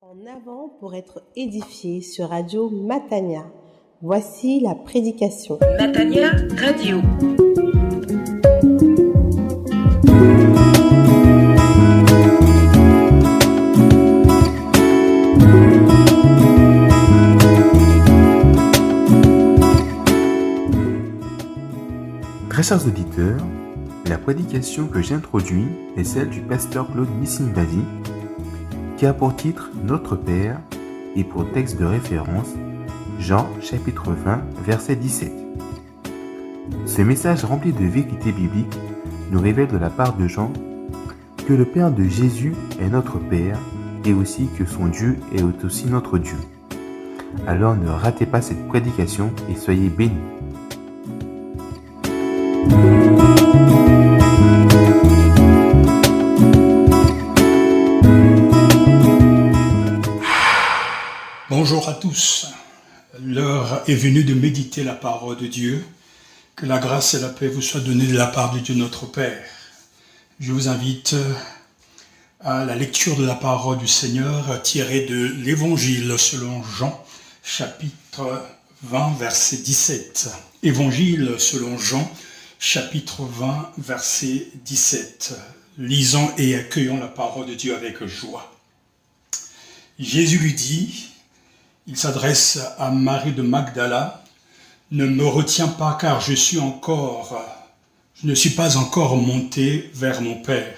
En avant pour être édifié sur Radio Matania. Voici la prédication. Matania Radio. Très chers auditeurs, la prédication que j'introduis est celle du pasteur Claude Missinbadi, qui a pour titre Notre Père et pour texte de référence Jean chapitre 20 verset 17. Ce message rempli de vérités bibliques nous révèle de la part de Jean que le Père de Jésus est notre Père et aussi que son Dieu est aussi notre Dieu. Alors ne ratez pas cette prédication et soyez bénis. Bonjour à tous, l'heure est venue de méditer la parole de Dieu. Que la grâce et la paix vous soient données de la part de Dieu notre Père. Je vous invite à la lecture de la parole du Seigneur tirée de l'Évangile selon Jean, chapitre 20, verset 17. Évangile selon Jean, chapitre 20, verset 17. Lisons et accueillons la parole de Dieu avec joie. Jésus lui dit, il s'adresse à Marie de Magdala, « Ne me retiens pas car je ne suis pas encore monté vers mon Père.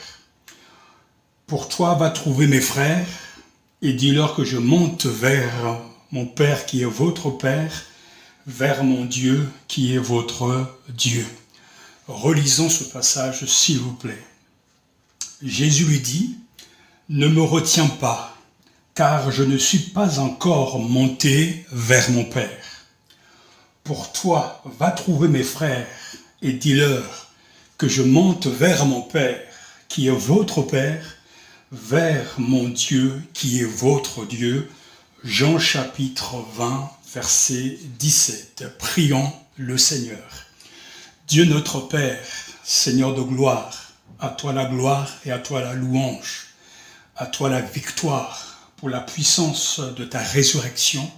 Pour toi, va trouver mes frères et dis-leur que je monte vers mon Père qui est votre Père, vers mon Dieu qui est votre Dieu. » Relisons ce passage, s'il vous plaît. Jésus lui dit, « Ne me retiens pas, car je ne suis pas encore monté vers mon Père. Pour toi, va trouver mes frères et dis-leur que je monte vers mon Père, qui est votre Père, vers mon Dieu, qui est votre Dieu. » Jean chapitre 20, verset 17. Prions le Seigneur. Dieu notre Père, Seigneur de gloire, à toi la gloire et à toi la louange, à toi la victoire, pour la puissance de ta résurrection,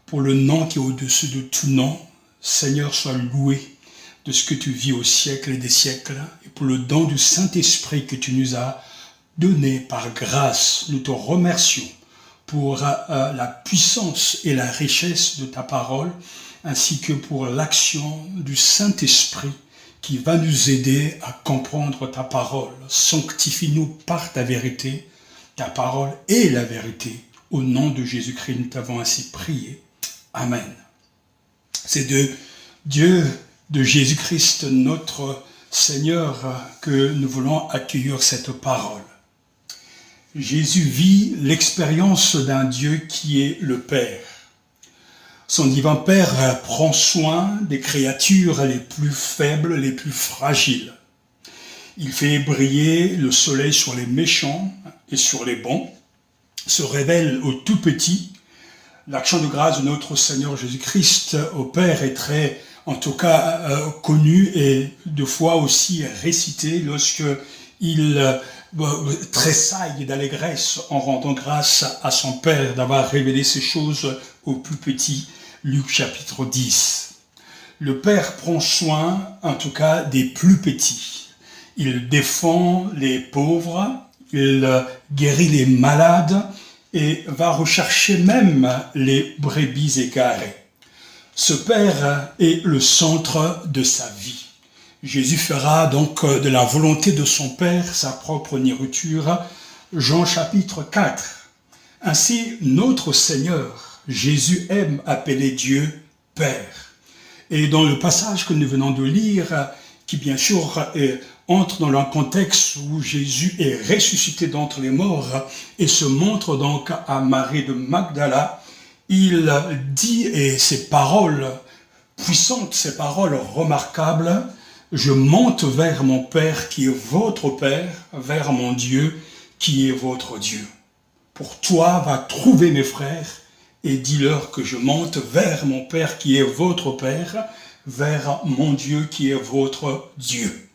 pour le nom qui est au-dessus de tout nom. Seigneur, sois loué de ce que tu vis au siècle et des siècles, et pour le don du Saint-Esprit que tu nous as donné par grâce. Nous te remercions pour la puissance et la richesse de ta parole, ainsi que pour l'action du Saint-Esprit qui va nous aider à comprendre ta parole. Sanctifie-nous par ta vérité. Ta parole est la vérité. Au nom de Jésus-Christ, nous t'avons ainsi prié. Amen. C'est de Dieu, de Jésus-Christ, notre Seigneur, que nous voulons accueillir cette parole. Jésus vit l'expérience d'un Dieu qui est le Père. Son divin Père prend soin des créatures les plus faibles, les plus fragiles. Il fait briller le soleil sur les méchants et sur les bons, se révèle aux tout petits. L'action de grâce de notre Seigneur Jésus-Christ au Père est très, en tout cas, connue et de fois aussi récitée lorsque il tressaille d'allégresse en rendant grâce à son Père d'avoir révélé ces choses aux plus petits. Luc chapitre 10. Le Père prend soin, en tout cas, des plus petits. Il défend les pauvres, il guérit les malades et va rechercher même les brebis égarées. Ce Père est le centre de sa vie. Jésus fera donc de la volonté de son Père sa propre nourriture. Jean chapitre 4. Ainsi, notre Seigneur, Jésus aime appeler Dieu Père. Et dans le passage que nous venons de lire, qui bien sûr entre dans un contexte où Jésus est ressuscité d'entre les morts et se montre donc à Marie de Magdala, il dit, et ces paroles puissantes, ces paroles remarquables, « Je monte vers mon Père qui est votre Père, vers mon Dieu qui est votre Dieu. Pour toi, va trouver mes frères et dis-leur que je monte vers mon Père qui est votre Père, vers mon Dieu qui est votre Dieu. »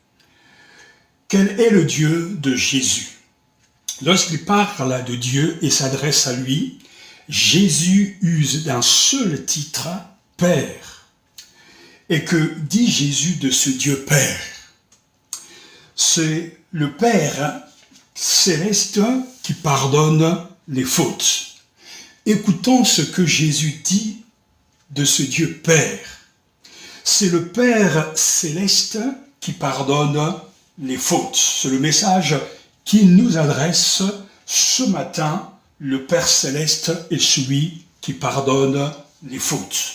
Quel est le Dieu de Jésus? lorsqu'il parle de Dieu et s'adresse à lui, Jésus use d'un seul titre, Père. Et que dit Jésus de ce Dieu Père? C'est le Père céleste qui pardonne les fautes. Écoutons ce que Jésus dit de ce Dieu Père. C'est le Père céleste qui pardonne les fautes. C'est le message qu'il nous adresse ce matin. Le Père céleste est celui qui pardonne les fautes.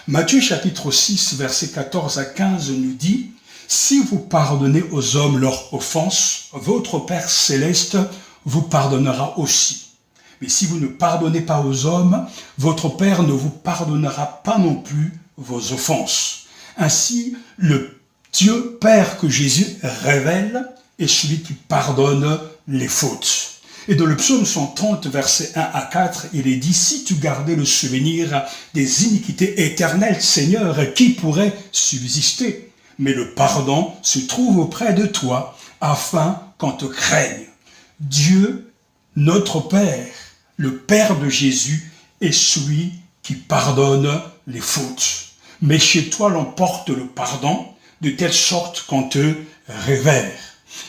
Matthieu chapitre 6, versets 14 à 15 nous dit « Si vous pardonnez aux hommes leurs offenses, votre Père céleste vous pardonnera aussi. Mais si vous ne pardonnez pas aux hommes, votre Père ne vous pardonnera pas non plus vos offenses. » Ainsi, le Dieu Père que Jésus révèle est celui qui pardonne les fautes. Et dans le psaume 130, versets 1 à 4, il est dit « Si tu gardais le souvenir des iniquités éternelles, Seigneur, qui pourrait subsister? Mais le pardon se trouve auprès de toi, afin qu'on te craigne. » Dieu, notre Père, le Père de Jésus, est celui qui pardonne les fautes. Mais chez toi, l'on porte le pardon, de telle sorte qu'on te révère.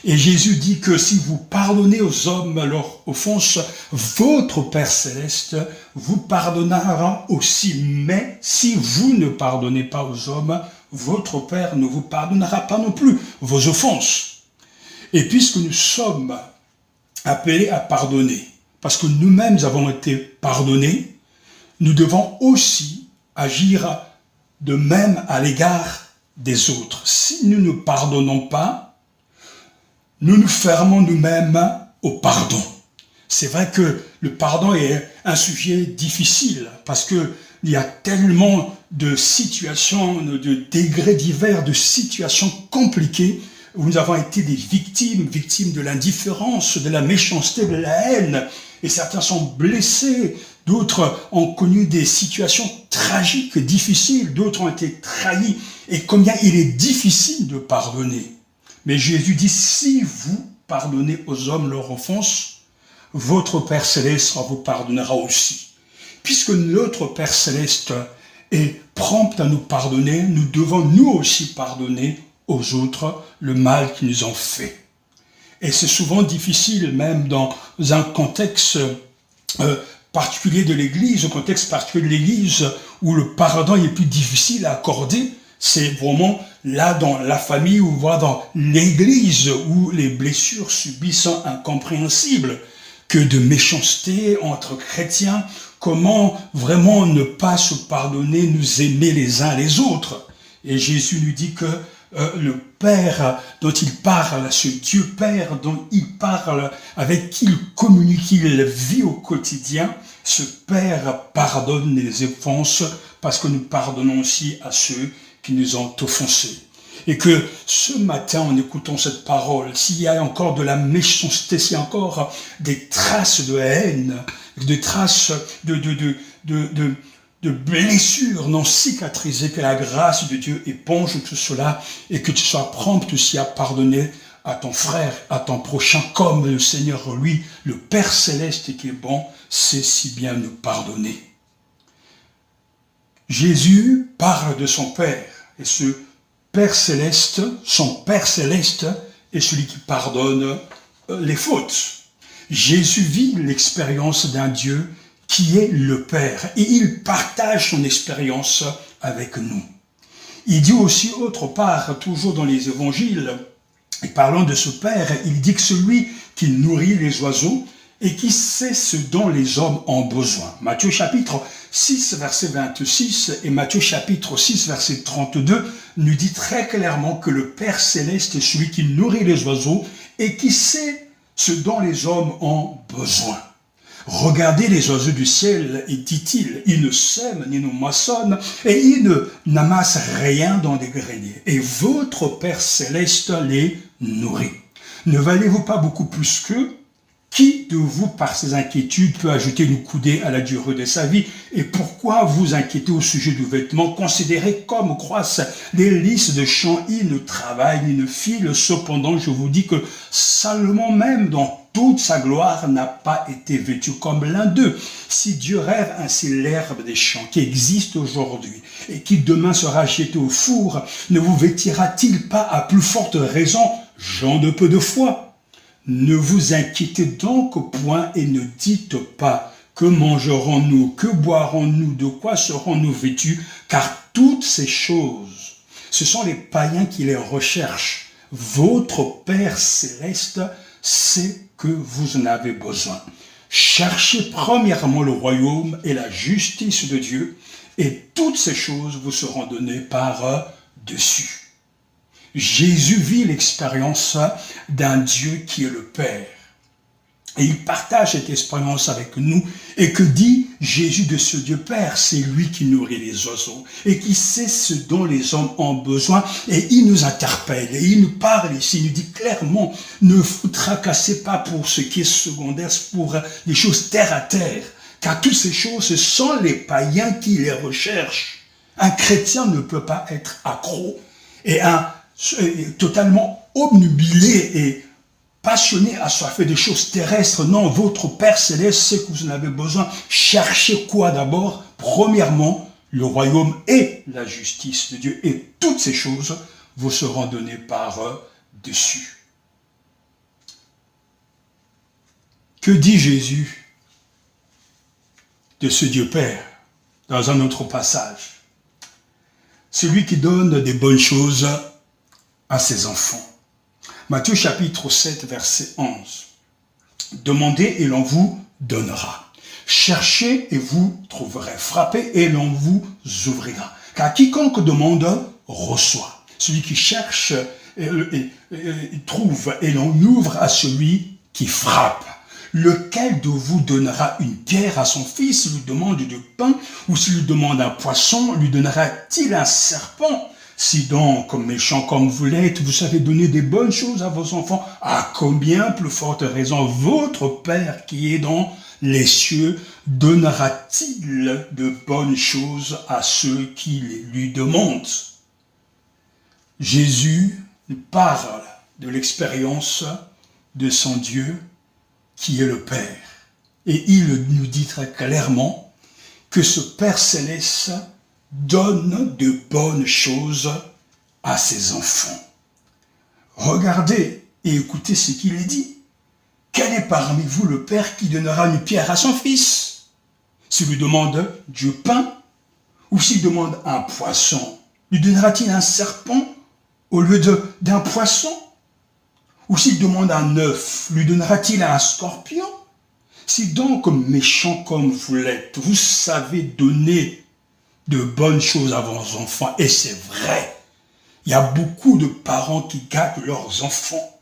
Et Jésus dit que si vous pardonnez aux hommes leurs offenses, votre Père céleste vous pardonnera aussi. Mais si vous ne pardonnez pas aux hommes, votre Père ne vous pardonnera pas non plus vos offenses. Et puisque nous sommes appelés à pardonner, parce que nous-mêmes avons été pardonnés, nous devons aussi agir de même à l'égard des autres. Si nous ne pardonnons pas, nous nous fermons nous-mêmes au pardon. C'est vrai que le pardon est un sujet difficile parce que il y a tellement de situations, de degrés divers, de situations compliquées où nous avons été des victimes de l'indifférence, de la méchanceté, de la haine. Et certains sont blessés, d'autres ont connu des situations tragiques, difficiles, d'autres ont été trahis. Et combien il est difficile de pardonner. Mais Jésus dit, si vous pardonnez aux hommes leurs offenses, votre Père Céleste vous pardonnera aussi. Puisque notre Père Céleste est prompt à nous pardonner, nous devons nous aussi pardonner aux autres le mal qu'ils nous ont fait. Et c'est souvent difficile, même dans un contexte particulier de l'Église, au contexte particulier de l'Église, où le pardon est plus difficile à accorder. C'est vraiment là dans la famille ou voire dans l'Église où les blessures subissent sont incompréhensibles. Que de méchanceté entre chrétiens, comment vraiment ne pas se pardonner, nous aimer les uns les autres. Et Jésus nous dit que le Père dont il parle, ce Dieu Père dont il parle, avec qui il communique, qu'il vit au quotidien, ce Père pardonne les offenses parce que nous pardonnons aussi à ceux qui nous ont offensés. Et que ce matin, en écoutant cette parole, s'il y a encore de la méchanceté, s'il y a encore des traces de haine, des traces de blessures non cicatrisées, que la grâce de Dieu éponge tout cela et que tu sois prompt aussi à pardonner à ton frère, à ton prochain, comme le Seigneur, lui, le Père Céleste qui est bon, sait si bien nous pardonner. Jésus parle de son Père, et ce Père Céleste, son Père Céleste est celui qui pardonne les fautes. Jésus vit l'expérience d'un Dieu qui est le Père, et il partage son expérience avec nous. Il dit aussi autre part, toujours dans les évangiles, et parlant de ce Père, il dit que celui qui nourrit les oiseaux et qui sait ce dont les hommes ont besoin. Matthieu chapitre 6, verset 26 et Matthieu chapitre 6, verset 32 nous dit très clairement que le Père Céleste est celui qui nourrit les oiseaux et qui sait ce dont les hommes ont besoin. Regardez les oiseaux du ciel, et dit-il, ils ne sèment ni ne moissonnent, et ils n'amassent rien dans des greniers. Et votre Père Céleste les nourrit. Ne valez-vous pas beaucoup plus qu'eux? Qui de vous, par ses inquiétudes, peut ajouter une coudée à la durée de sa vie? Et pourquoi vous inquiétez au sujet du vêtement? Considérez comme croissent les lys de champs, ils ne travaillent ni ne filent. Cependant, je vous dis que Salomon même, dans toute sa gloire n'a pas été vêtue comme l'un d'eux. Si Dieu rêve ainsi l'herbe des champs qui existe aujourd'hui et qui demain sera jetée au four, ne vous vêtira-t-il pas à plus forte raison, gens de peu de foi? Ne vous inquiétez donc point et ne dites pas que mangerons-nous, que boirons-nous, de quoi serons-nous vêtus, car toutes ces choses, ce sont les païens qui les recherchent. Votre Père céleste sait que vous en avez besoin. Cherchez premièrement le royaume et la justice de Dieu, et toutes ces choses vous seront données par-dessus. Jésus vit l'expérience d'un Dieu qui est le Père. Et il partage cette expérience avec nous. Et que dit Jésus de ce Dieu Père? C'est lui qui nourrit les oiseaux et qui sait ce dont les hommes ont besoin. Et il nous interpelle et il nous parle ici. Il nous dit clairement, ne vous tracassez pas pour ce qui est secondaire, pour les choses terre à terre. Car toutes ces choses, ce sont les païens qui les recherchent. Un chrétien ne peut pas être accro et totalement obnubilé et passionné, assoiffé des choses terrestres. Non, votre Père Céleste sait que vous en avez besoin. Cherchez quoi d'abord? Premièrement, le royaume et la justice de Dieu. Et toutes ces choses vous seront données par-dessus. Que dit Jésus de ce Dieu Père dans un autre passage? Celui qui donne des bonnes choses à ses enfants. Matthieu chapitre 7, verset 11. Demandez et l'on vous donnera. Cherchez et vous trouverez. Frappez et l'on vous ouvrira. Car quiconque demande, reçoit. Celui qui cherche trouve et l'on ouvre à celui qui frappe. Lequel de vous donnera une pierre à son fils s'il lui demande du pain, ou s'il lui demande un poisson, lui donnera-t-il un serpent? Si donc, méchant comme vous l'êtes, vous savez donner des bonnes choses à vos enfants, à combien plus forte raison votre Père qui est dans les cieux donnera-t-il de bonnes choses à ceux qui les lui demandent? Jésus parle de l'expérience de son Dieu qui est le Père. Et il nous dit très clairement que ce Père céleste donne de bonnes choses à ses enfants. Regardez et écoutez ce qu'il est dit. Quel est parmi vous le père qui donnera une pierre à son fils? S'il lui demande du pain, ou s'il demande un poisson, lui donnera-t-il un serpent au lieu d'un poisson? Ou s'il demande un œuf, lui donnera-t-il un scorpion? Si donc, méchant comme vous l'êtes, vous savez donner de bonnes choses à vos enfants, et c'est vrai, il y a beaucoup de parents qui gâtent leurs enfants.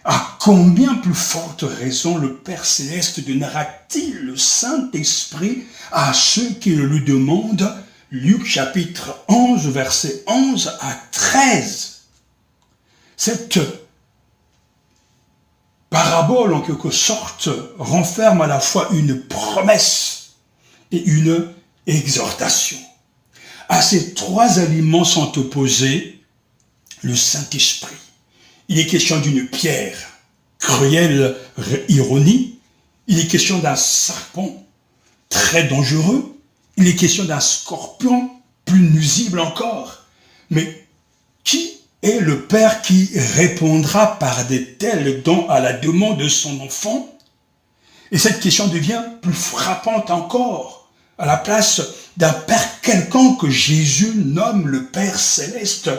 À combien plus forte raison le Père Céleste donnera-t-il le Saint-Esprit à ceux qui le lui demandent? Luc chapitre 11, versets 11 à 13. Cette parabole, en quelque sorte, renferme à la fois une promesse et une exhortation. À ces trois aliments sont opposés le Saint-Esprit. Il est question d'une pierre, cruelle ironie. Il est question d'un serpent très dangereux. Il est question d'un scorpion plus nuisible encore. Mais qui est le père qui répondra par de tels dons à la demande de son enfant? Et cette question devient plus frappante encore. À la place d'un Père quelconque, Jésus nomme le Père Céleste.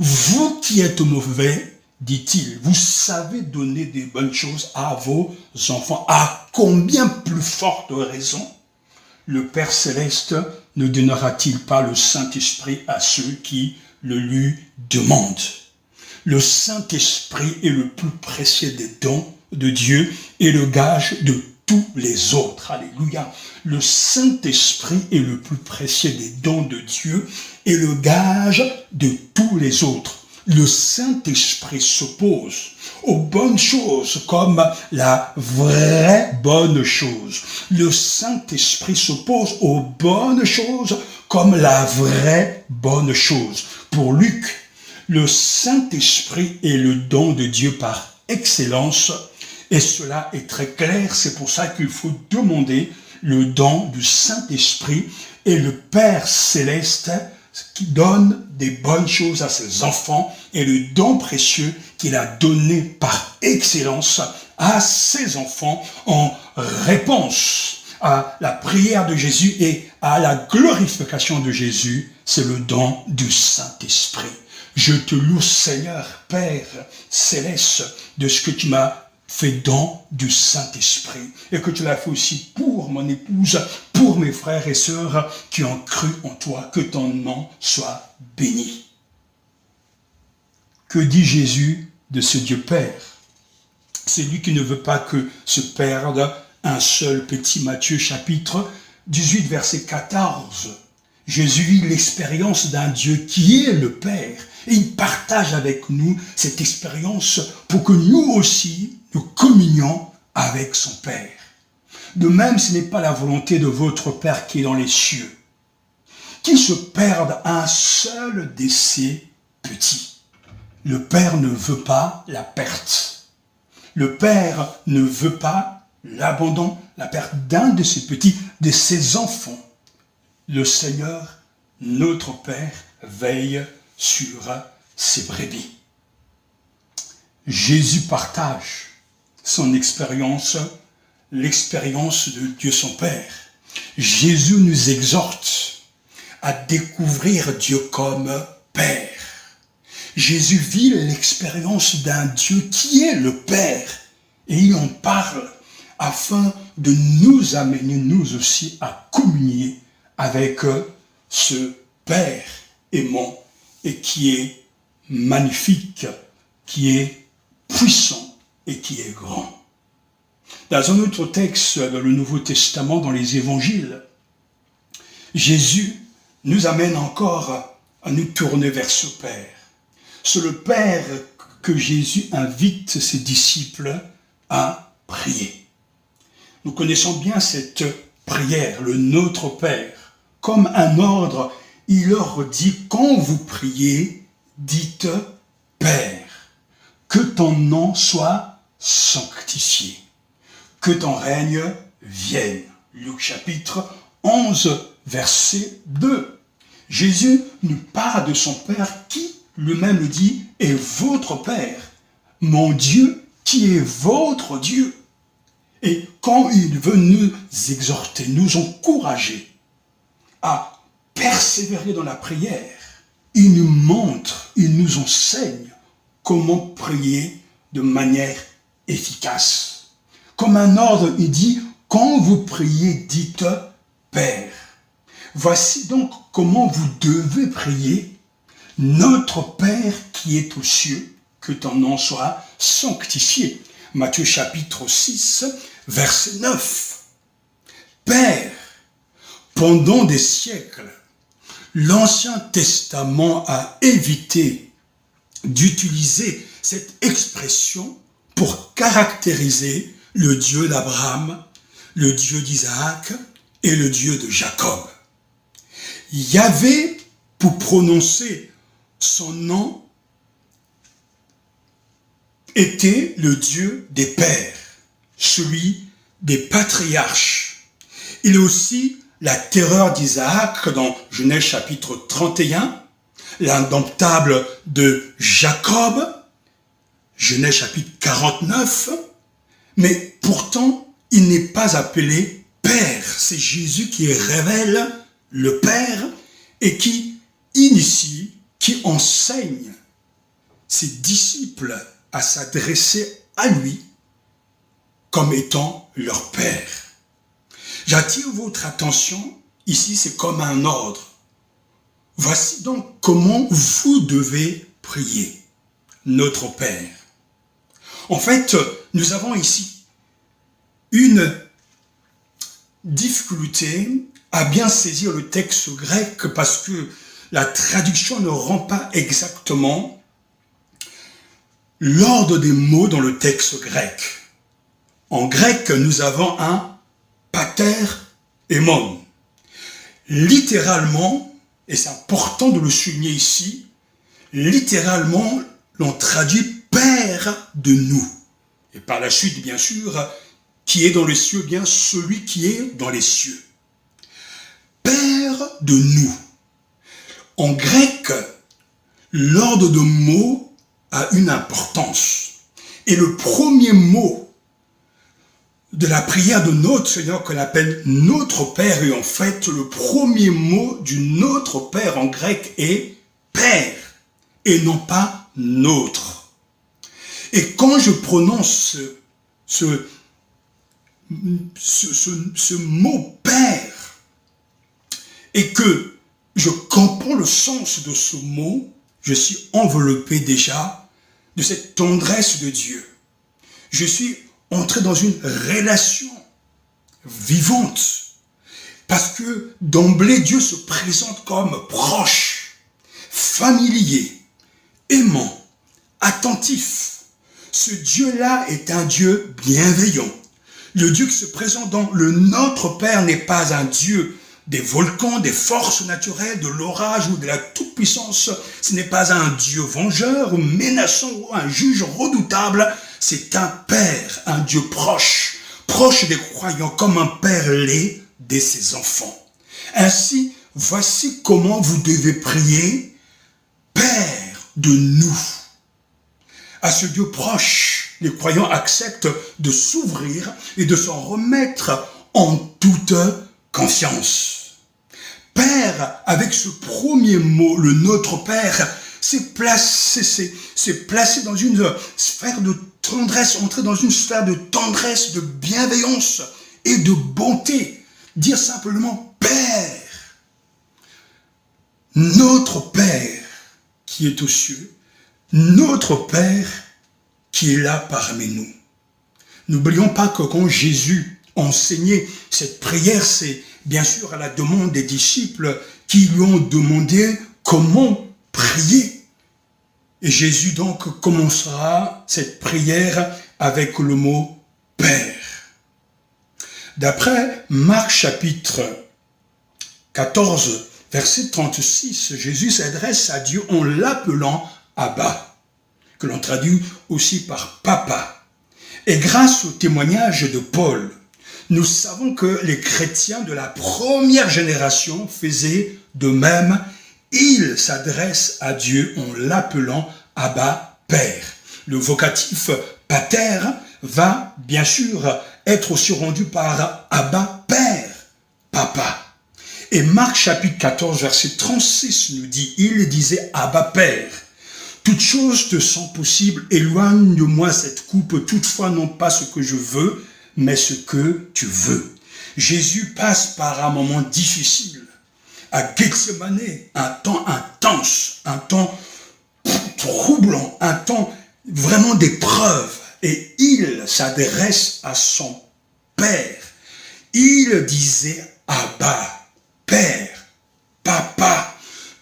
Vous qui êtes mauvais, dit-il, vous savez donner des bonnes choses à vos enfants. À combien plus forte raison le Père Céleste ne donnera-t-il pas le Saint-Esprit à ceux qui le lui demandent? Le Saint-Esprit est le plus précieux des dons de Dieu et le gage de tous les autres. Alléluia. Le Saint-Esprit est le plus précieux des dons de Dieu et le gage de tous les autres. Le Saint-Esprit s'oppose aux bonnes choses comme la vraie bonne chose. Le Saint-Esprit s'oppose aux bonnes choses comme la vraie bonne chose. Pour Luc, le Saint-Esprit est le don de Dieu par excellence Et cela est très clair, c'est pour ça qu'il faut demander le don du Saint-Esprit et le Père Céleste qui donne des bonnes choses à ses enfants et le don précieux qu'il a donné par excellence à ses enfants en réponse à la prière de Jésus et à la glorification de Jésus, c'est le don du Saint-Esprit. Je te loue, Seigneur, Père Céleste, de ce que tu m'as fait don du Saint-Esprit et que tu l'as fait aussi pour mon épouse, pour mes frères et sœurs qui ont cru en toi, que ton nom soit béni. Que dit Jésus de ce Dieu Père? C'est lui qui ne veut pas que se perde un seul petit. Matthieu chapitre 18 verset 14. Jésus vit l'expérience d'un Dieu qui est le Père et il partage avec nous cette expérience pour que nous aussi nous communions avec son Père. De même, ce n'est pas la volonté de votre Père qui est dans les cieux, qu'il se perde un seul de ses petits. Le Père ne veut pas la perte. Le Père ne veut pas l'abandon, la perte d'un de ses petits, de ses enfants. Le Seigneur, notre Père, veille sur ses brebis. Jésus partage son expérience, l'expérience de Dieu son Père. Jésus nous exhorte à découvrir Dieu comme Père. Jésus vit l'expérience d'un Dieu qui est le Père et il en parle afin de nous amener nous aussi à communier avec ce Père aimant et qui est magnifique, qui est puissant et qui est grand. Dans un autre texte dans le Nouveau Testament, dans les Évangiles, Jésus nous amène encore à nous tourner vers ce Père. C'est le Père que Jésus invite ses disciples à prier. Nous connaissons bien cette prière, le Notre Père. Comme un ordre, il leur dit, quand vous priez, dites Père, que ton nom soit sanctifié, que ton règne vienne. Luc chapitre 11, verset 2. Jésus nous parle de son Père qui, lui-même le dit, est votre Père, mon Dieu qui est votre Dieu. Et quand il veut nous exhorter, nous encourager à persévérer dans la prière, il nous montre, il nous enseigne comment prier de manière efficace. Comme un ordre, il dit, quand vous priez, dites Père. Voici donc comment vous devez prier. Notre Père qui est aux cieux, que ton nom soit sanctifié. Matthieu chapitre 6, verset 9. Père, pendant des siècles, l'Ancien Testament a évité d'utiliser cette expression pour caractériser le Dieu d'Abraham, le Dieu d'Isaac et le Dieu de Jacob. Yahvé, pour prononcer son nom, était le Dieu des pères, celui des patriarches. Il est aussi la terreur d'Isaac dans Genèse chapitre 31, l'indomptable de Jacob, Genèse chapitre 49, mais pourtant il n'est pas appelé Père. C'est Jésus qui révèle le Père et qui initie, qui enseigne ses disciples à s'adresser à lui comme étant leur Père. J'attire votre attention, ici c'est comme un ordre. Voici donc comment vous devez prier, notre Père. En fait, nous avons ici une difficulté à bien saisir le texte grec parce que la traduction ne rend pas exactement l'ordre des mots dans le texte grec. En grec, nous avons un pater aimon. Littéralement, et c'est important de le souligner ici, littéralement, l'on traduit Père de nous. Et par la suite, bien sûr, qui est dans les cieux, bien celui qui est dans les cieux. Père de nous. En grec, l'ordre de mots a une importance. Et le premier mot de la prière de notre Seigneur qu'on appelle notre Père, et en fait, le premier mot du notre Père en grec est Père, et non pas notre. Et quand je prononce ce mot Père, et que je comprends le sens de ce mot, je suis enveloppé déjà de cette tendresse de Dieu. Je suis entré dans une relation vivante, parce que d'emblée Dieu se présente comme proche, familier, aimant, attentif. Ce Dieu-là est un Dieu bienveillant. Le Dieu qui se présente dans le Notre Père n'est pas un Dieu des volcans, des forces naturelles, de l'orage ou de la toute-puissance. Ce n'est pas un Dieu vengeur, menaçant ou un juge redoutable. C'est un Père, un Dieu proche, proche des croyants, comme un père l'est de ses enfants. Ainsi, voici comment vous devez prier, Père de nous. À ce Dieu proche, les croyants acceptent de s'ouvrir et de s'en remettre en toute confiance. Père, avec ce premier mot, le Notre Père, c'est placé dans une sphère de tendresse, entrer dans une sphère de tendresse, de bienveillance et de bonté. Dire simplement Père. Notre Père qui est aux cieux, notre Père qui est là parmi nous. N'oublions pas que quand Jésus enseignait cette prière, c'est bien sûr à la demande des disciples qui lui ont demandé comment prier. Et Jésus donc commencera cette prière avec le mot Père. D'après Marc chapitre 14, verset 36, Jésus s'adresse à Dieu en l'appelant Abba, que l'on traduit aussi par Papa. Et grâce au témoignage de Paul, nous savons que les chrétiens de la première génération faisaient de même. Ils s'adressent à Dieu en l'appelant Abba, Père. Le vocatif pater va bien sûr être aussi rendu par Abba, Père, Papa. Et Marc chapitre 14, verset 36 nous dit, il disait Abba, Père. Toutes choses te sont possibles, éloigne de moi cette coupe, toutefois non pas ce que je veux, mais ce que tu veux. Jésus passe par un moment difficile. À Gethsemane, un temps intense, un temps troublant, un temps vraiment d'épreuve. Et il s'adresse à son Père. Il disait Abba, Père, Papa,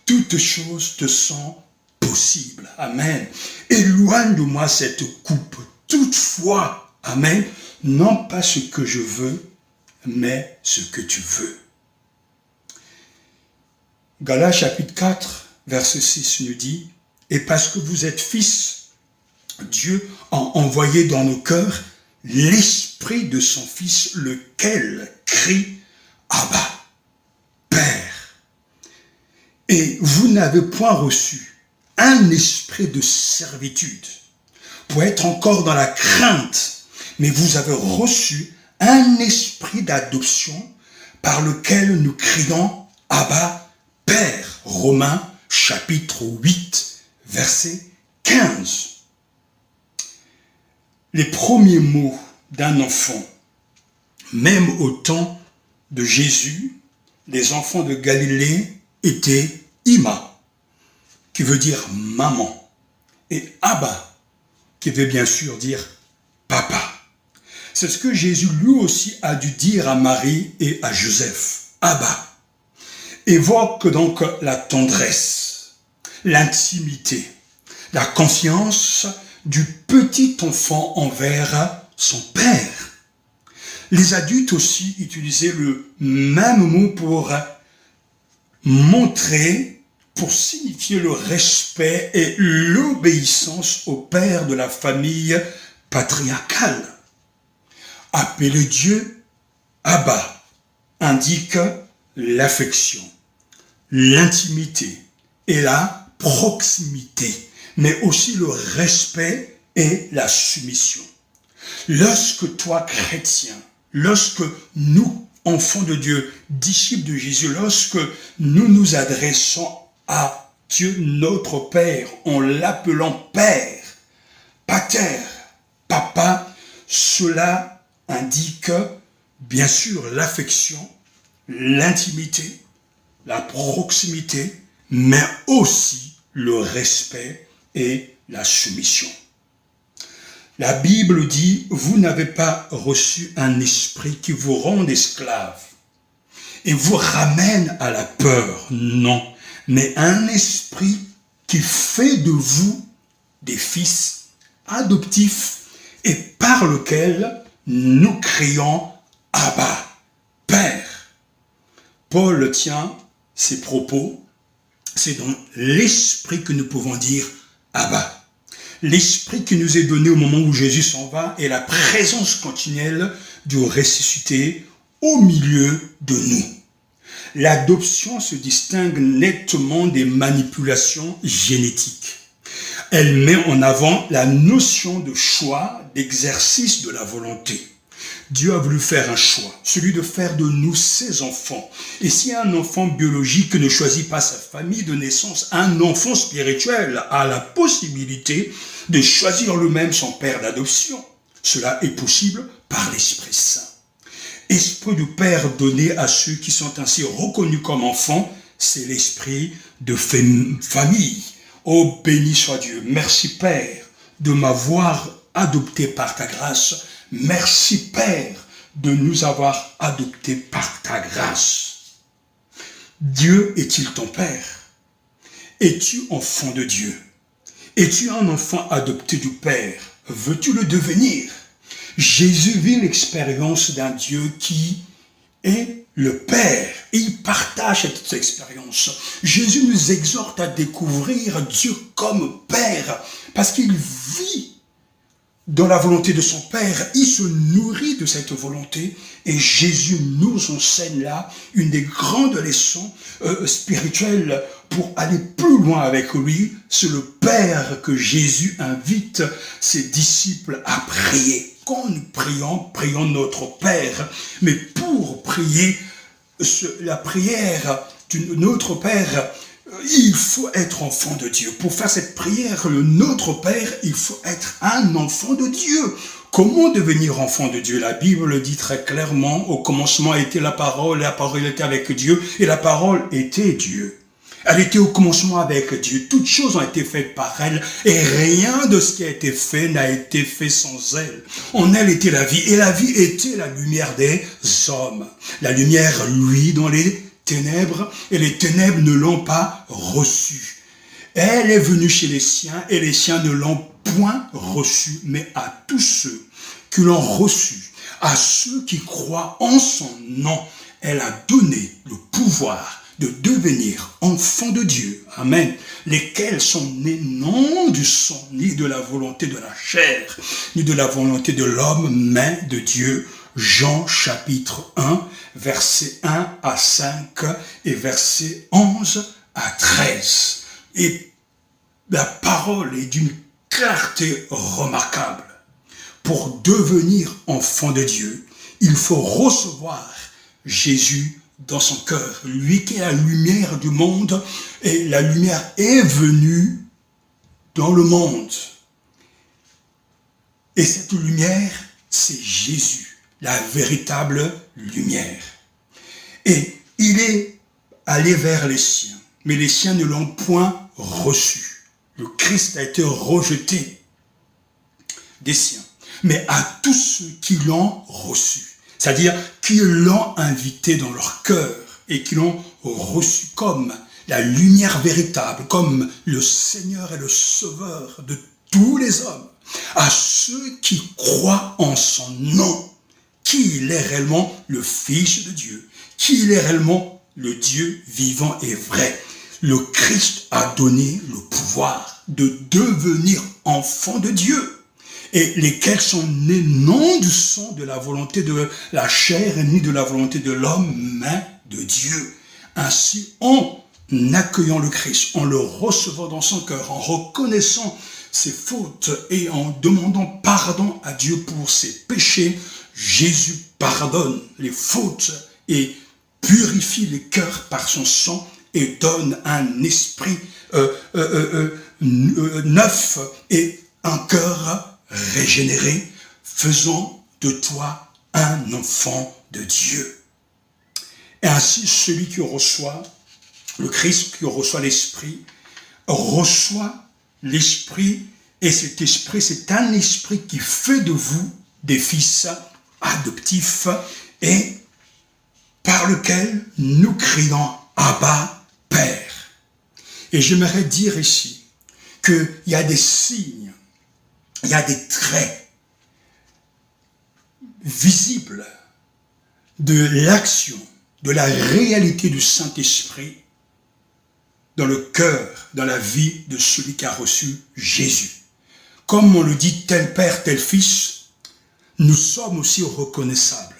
toutes choses te sont possibles. Amen. Éloigne de moi cette coupe. Toutefois, amen, non pas ce que je veux, mais ce que tu veux. Galates chapitre 4, verset 6 nous dit, « Et parce que vous êtes fils, Dieu a envoyé dans nos cœurs l'esprit de son Fils, lequel crie « Abba, Père ». Et vous n'avez point reçu un esprit de servitude pour être encore dans la crainte, mais vous avez reçu un esprit d'adoption par lequel nous crions « Abba, Père ». Romains chapitre 8, verset 15. Les premiers mots d'un enfant, même au temps de Jésus, les enfants de Galilée étaient Ima, qui veut dire maman, et Abba, qui veut bien sûr dire papa. C'est ce que Jésus lui aussi a dû dire à Marie et à Joseph. Abba évoque donc la tendresse, l'intimité, la confiance du petit enfant envers son père. Les adultes aussi utilisaient le même mot pour montrer, pour signifier le respect et l'obéissance au père de la famille patriarcale. Appeler Dieu Abba indique l'affection, l'intimité et la proximité, mais aussi le respect et la soumission. Lorsque toi, chrétien, lorsque nous, enfants de Dieu, disciples de Jésus, lorsque nous nous adressons à Dieu notre Père en l'appelant Père, Pater, Papa, cela indique bien sûr l'affection, l'intimité, la proximité, mais aussi le respect et la soumission. La Bible dit, vous n'avez pas reçu un esprit qui vous rende esclave et vous ramène à la peur, non, mais un esprit qui fait de vous des fils adoptifs et par lequel nous crions Abba, Père. Paul tient ses propos, c'est dans l'esprit que nous pouvons dire Abba. L'esprit qui nous est donné au moment où Jésus s'en va est la présence continuelle du ressuscité au milieu de nous. L'adoption se distingue nettement des manipulations génétiques. Elle met en avant la notion de choix, d'exercice de la volonté. Dieu a voulu faire un choix, celui de faire de nous ses enfants. Et si un enfant biologique ne choisit pas sa famille de naissance, un enfant spirituel a la possibilité de choisir lui-même son père d'adoption. Cela est possible par l'Esprit Saint. Esprit du Père donné à ceux qui sont ainsi reconnus comme enfants, c'est l'esprit de famille. Oh, béni soit Dieu. Merci Père de m'avoir adopté par ta grâce. Merci Père de nous avoir adoptés par ta grâce. Dieu est-il ton Père? Es-tu enfant de Dieu? Es-tu un enfant adopté du Père? Veux-tu le devenir? Jésus vit l'expérience d'un Dieu qui est le Père et il partage cette expérience. Jésus nous exhorte à découvrir Dieu comme Père parce qu'il vit dans la volonté de son Père, il se nourrit de cette volonté et Jésus nous enseigne là une des grandes leçons spirituelles pour aller plus loin avec lui. C'est le Père que Jésus invite ses disciples à prier. Quand nous prions, prions notre Père, mais pour prier la prière de notre Père, il faut être enfant de Dieu. Pour faire cette prière, le Notre Père, il faut être un enfant de Dieu. Comment devenir enfant de Dieu? La Bible dit très clairement, au commencement était la parole était avec Dieu, et la parole était Dieu. Elle était au commencement avec Dieu. Toutes choses ont été faites par elle, et rien de ce qui a été fait n'a été fait sans elle. En elle était la vie, et la vie était la lumière des hommes. La lumière, lui, dans les ténèbres, et les ténèbres ne l'ont pas reçue. Elle est venue chez les siens, et les siens ne l'ont point reçue, mais à tous ceux qui l'ont reçue, à ceux qui croient en son nom, elle a donné le pouvoir de devenir enfants de Dieu. Amen. Lesquels sont nés non du sang, ni de la volonté de la chair, ni de la volonté de l'homme, mais de Dieu. Jean chapitre 1, versets 1 à 5 et versets 11 à 13. Et la parole est d'une clarté remarquable. Pour devenir enfant de Dieu, il faut recevoir Jésus dans son cœur. Lui qui est la lumière du monde, et la lumière est venue dans le monde. Et cette lumière, c'est Jésus. La véritable lumière. Et il est allé vers les siens, mais les siens ne l'ont point reçu. Le Christ a été rejeté des siens, mais à tous ceux qui l'ont reçu, c'est-à-dire qui l'ont invité dans leur cœur et qui l'ont reçu comme la lumière véritable, comme le Seigneur et le Sauveur de tous les hommes, à ceux qui croient en son nom, qu'il est réellement le Fils de Dieu, qu'il est réellement le Dieu vivant et vrai. Le Christ a donné le pouvoir de devenir enfant de Dieu. et lesquels sont nés non du sang de la volonté de la chair, ni de la volonté de l'homme, mais de Dieu. Ainsi, en accueillant le Christ, en le recevant dans son cœur, en reconnaissant ses fautes et en demandant pardon à Dieu pour ses péchés, Jésus pardonne les fautes et purifie les cœurs par son sang et donne un esprit neuf et un cœur régénéré, faisant de toi un enfant de Dieu. Et ainsi, celui qui reçoit le Christ, qui reçoit l'Esprit, reçoit l'Esprit, et cet Esprit, c'est un Esprit qui fait de vous des fils adoptifs et par lequel nous crions « Abba, Père ». Et j'aimerais dire ici qu'il y a des signes, il y a des traits visibles de l'action, de la réalité du Saint-Esprit dans le cœur, dans la vie de celui qui a reçu Jésus. Comme on le dit, tel Père, tel Fils, nous sommes aussi reconnaissables.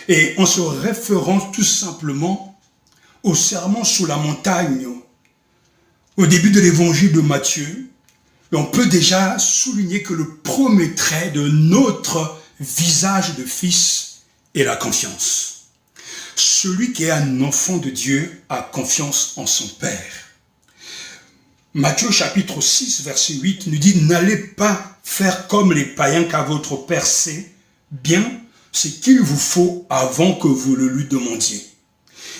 Et en se référant tout simplement au sermon sur la montagne, au début de l'évangile de Matthieu, on peut déjà souligner que le premier trait de notre visage de fils est la confiance. Celui qui est un enfant de Dieu a confiance en son Père. Matthieu chapitre 6, verset 8 nous dit « N'allez pas faire comme les païens car votre Père sait bien ce qu'il vous faut avant que vous le lui demandiez. »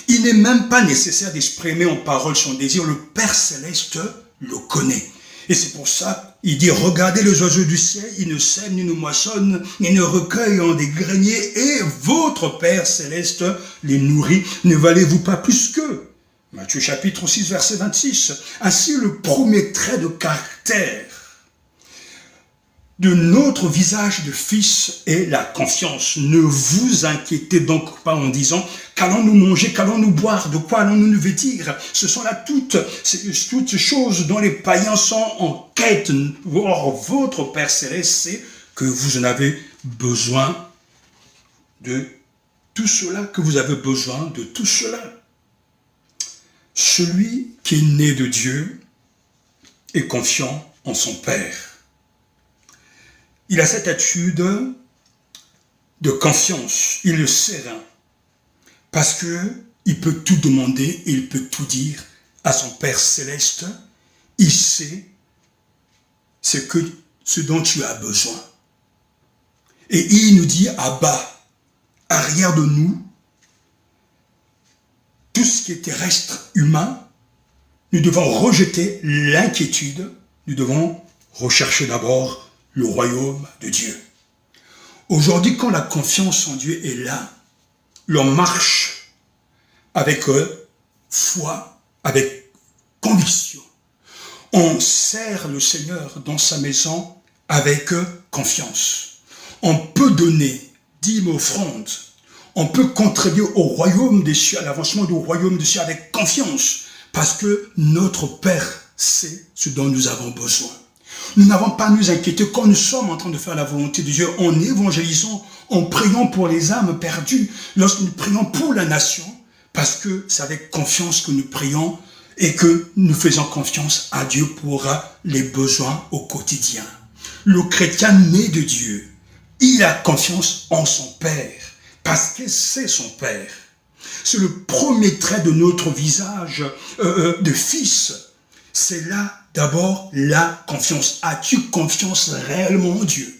Il n'est même pas nécessaire d'exprimer en parole son désir, le Père Céleste le connaît. Et c'est pour ça, il dit, regardez les oiseaux du ciel, ils ne sèment, ni ne moissonnent, ni ne recueillent en des greniers, et votre Père Céleste les nourrit. Ne valez-vous pas plus qu'eux? Matthieu chapitre 6, verset 26. Ainsi, le premier trait de caractère de notre visage de fils est la confiance. Ne vous inquiétez donc pas en disant qu'allons-nous manger, qu'allons-nous boire, de quoi allons-nous nous vêtir. Ce sont là toutes ces choses dont les païens sont en quête. Or, votre Père Céleste sait que vous en avez besoin de tout cela, que vous avez besoin de tout cela. Celui qui est né de Dieu est confiant en son Père. Il a cette attitude de confiance, il est serein, parce qu'il peut tout demander et il peut tout dire à son Père Céleste. Il sait ce dont tu as besoin. Et il nous dit, Abba, arrière de nous, tout ce qui est terrestre, humain, nous devons rejeter l'inquiétude, nous devons rechercher d'abord le royaume de Dieu. Aujourd'hui, quand la confiance en Dieu est là, l'on marche avec foi, avec conviction. On sert le Seigneur dans sa maison avec confiance. On peut donner dîmes, offrandes. On peut contribuer au royaume des cieux, à l'avancement du royaume des cieux avec confiance, parce que notre Père sait ce dont nous avons besoin. Nous n'avons pas à nous inquiéter quand nous sommes en train de faire la volonté de Dieu, en évangélisant, en priant pour les âmes perdues, lorsque nous prions pour la nation, parce que c'est avec confiance que nous prions et que nous faisons confiance à Dieu pour les besoins au quotidien. Le chrétien né de Dieu, il a confiance en son Père, parce que c'est son Père. C'est le premier trait de notre visage de fils. C'est là d'abord la confiance. As-tu confiance réellement en Dieu?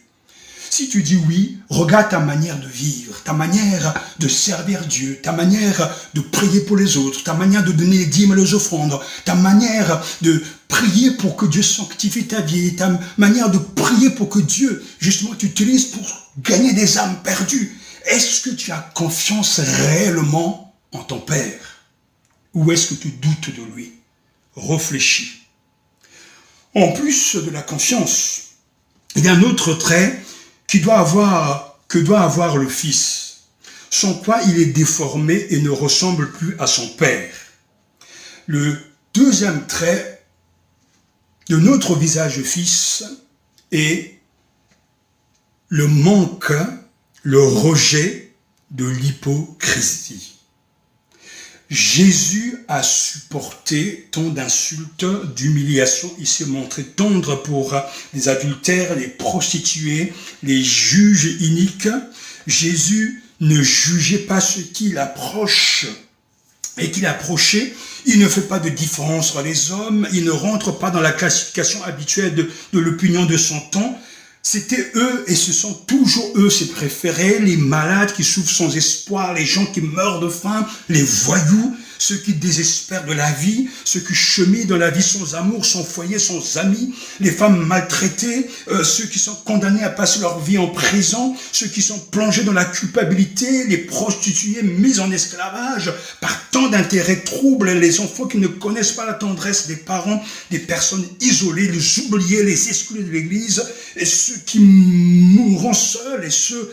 Si tu dis oui, regarde ta manière de vivre, ta manière de servir Dieu, ta manière de prier pour les autres, ta manière de donner les dîmes et les offrandes, ta manière de prier pour que Dieu sanctifie ta vie, ta manière de prier pour que Dieu, justement, t'utilise pour gagner des âmes perdues. Est-ce que tu as confiance réellement en ton Père? Ou est-ce que tu doutes de lui? Réfléchis. En plus de la confiance, il y a un autre trait que doit avoir le Fils, sans quoi il est déformé et ne ressemble plus à son Père. Le deuxième trait de notre visage de Fils est le manque, le rejet de l'hypocrisie. Jésus a supporté tant d'insultes, d'humiliations. Il s'est montré tendre pour les adultères, les prostituées, les juges iniques. Jésus ne jugeait pas ceux qui l'approchent et qu'il approchait. Il ne fait pas de différence entre les hommes. Il ne rentre pas dans la classification habituelle de l'opinion de son temps. C'était eux, et ce sont toujours eux ses préférés, les malades qui souffrent sans espoir, les gens qui meurent de faim, les voyous, ceux qui désespèrent de la vie, ceux qui cheminent dans la vie sans amour, sans foyer, sans amis, les femmes maltraitées, ceux qui sont condamnés à passer leur vie en prison, ceux qui sont plongés dans la culpabilité, les prostituées mises en esclavage par tant d'intérêts troubles, les enfants qui ne connaissent pas la tendresse des parents, des personnes isolées, les oubliés, les exclus de l'église, et ceux qui mourront seuls, et ceux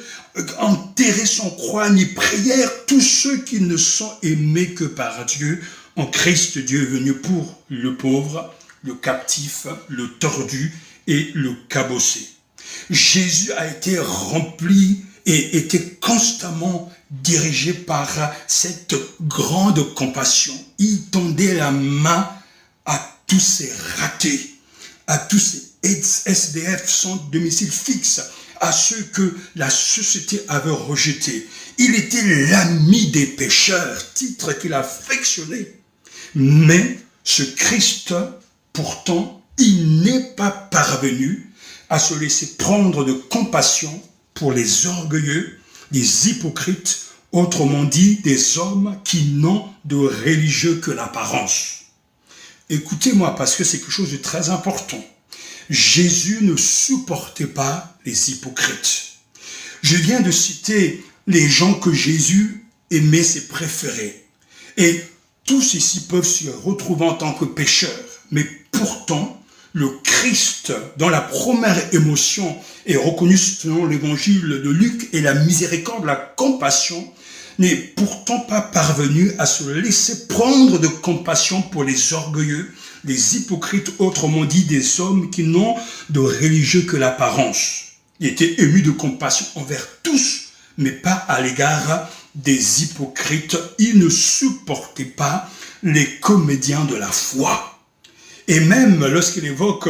enterrés sans croix ni prière, tous ceux qui ne sont aimés que par Dieu. En Christ, Dieu est venu pour le pauvre, le captif, le tordu et le cabossé. Jésus a été rempli et était constamment dirigé par cette grande compassion. Il tendait la main à tous ces ratés, à tous ces SDF sans domicile fixe, à ceux que la société avait rejetés. Il était l'ami des pécheurs, titre qu'il affectionnait. Mais ce Christ, pourtant, il n'est pas parvenu à se laisser prendre de compassion pour les orgueilleux, les hypocrites, autrement dit, des hommes qui n'ont de religieux que l'apparence. Écoutez-moi, parce que c'est quelque chose de très important. Jésus ne supportait pas les hypocrites. Je viens de citer les gens que Jésus aimait, ses préférés. Et tous ici peuvent se retrouver en tant que pécheurs. Mais pourtant, le Christ, dans la première émotion, est reconnu selon l'évangile de Luc, et la miséricorde, la compassion, n'est pourtant pas parvenu à se laisser prendre de compassion pour les orgueilleux, les hypocrites, autrement dit des hommes qui n'ont de religieux que l'apparence. Il était ému de compassion envers tous, mais pas à l'égard des hypocrites. Il ne supportait pas les comédiens de la foi. Et même lorsqu'il évoque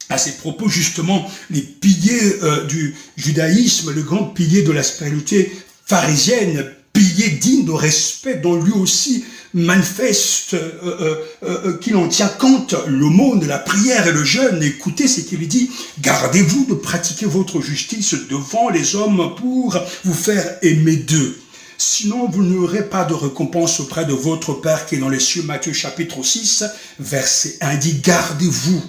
à ses propos justement les piliers du judaïsme, le grand pilier de la spiritualité pharisienne, pilier digne de respect, dont lui aussi manifeste qu'il en tient compte, l'aumône, la prière et le jeûne. Écoutez ce qu'il dit: gardez-vous de pratiquer votre justice devant les hommes pour vous faire aimer d'eux. Sinon, vous n'aurez pas de récompense auprès de votre Père qui est dans les cieux. Matthieu chapitre 6, verset 1 dit: gardez-vous.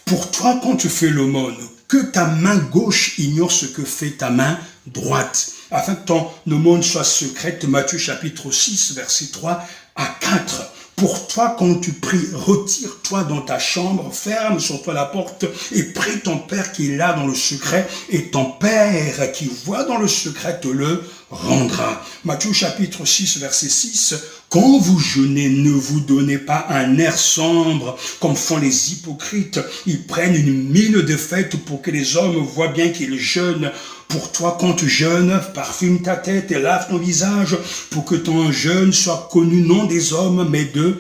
Pour toi, quand tu fais l'aumône, que ta main gauche ignore ce que fait ta main droite, afin que ton aumône soit secrète. Matthieu chapitre 6, verset 3 à 4. Pour toi, quand tu pries, retire-toi dans ta chambre, ferme sur toi la porte et prie ton Père qui est là dans le secret, et ton Père qui voit dans le secret te le rendra. Matthieu chapitre 6, verset 6. Quand vous jeûnez, ne vous donnez pas un air sombre comme font les hypocrites. Ils prennent une mine de fête pour que les hommes voient bien qu'ils jeûnent. Pour toi, quand tu jeûnes, parfume ta tête et lave ton visage pour que ton jeûne soit connu non des hommes, mais de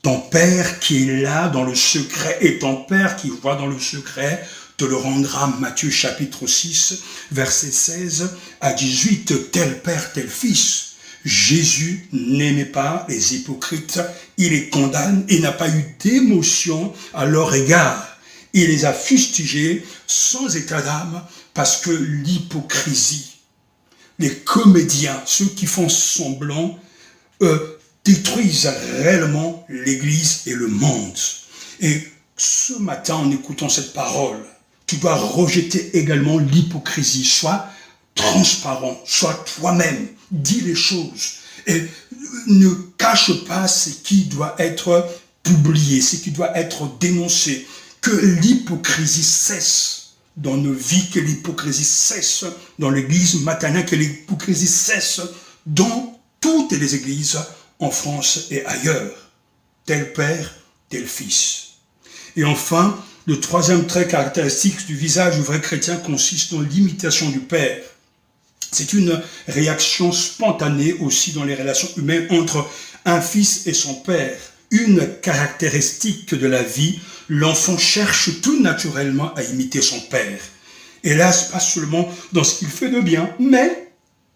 ton Père qui est là dans le secret, et ton Père qui voit dans le secret te le rendra. Matthieu chapitre 6, verset 16 à 18. Tel Père, tel Fils. Jésus n'aimait pas les hypocrites, il les condamne et n'a pas eu d'émotion à leur égard. Il les a fustigés sans état d'âme, parce que l'hypocrisie, les comédiens, ceux qui font semblant, détruisent réellement l'Église et le monde. Et ce matin, en écoutant cette parole, tu dois rejeter également l'hypocrisie. Sois transparent, sois toi-même, dis les choses et ne cache pas ce qui doit être publié, ce qui doit être dénoncé. Que l'hypocrisie cesse dans nos vies, que l'hypocrisie cesse dans l'église Matania, que l'hypocrisie cesse dans toutes les églises en France et ailleurs. Tel Père, tel Fils. Et enfin, Le troisième trait caractéristique du visage du vrai chrétien consiste dans l'imitation du Père. C'est une réaction spontanée aussi dans les relations humaines entre un fils et son père. Une caractéristique de la vie, l'enfant cherche tout naturellement à imiter son père. Hélas, pas seulement dans ce qu'il fait de bien, mais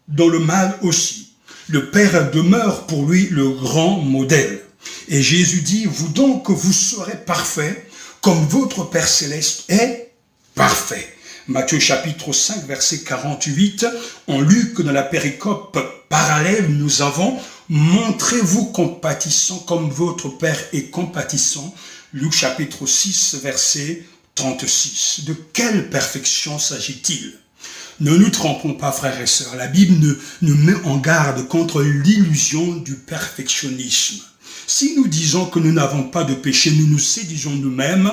dans le mal aussi. Le Père demeure pour lui le grand modèle. Et Jésus dit, vous donc, vous serez parfaits, comme votre Père Céleste est parfait. Matthieu chapitre 5, verset 48, en Luc, dans la péricope parallèle, nous avons « Montrez-vous compatissant comme votre Père est compatissant ». Luc chapitre 6, verset 36. De quelle perfection s'agit-il? Ne nous trompons pas, frères et sœurs, la Bible nous met en garde contre l'illusion du perfectionnisme. Si nous disons que nous n'avons pas de péché, nous nous séduisons nous-mêmes,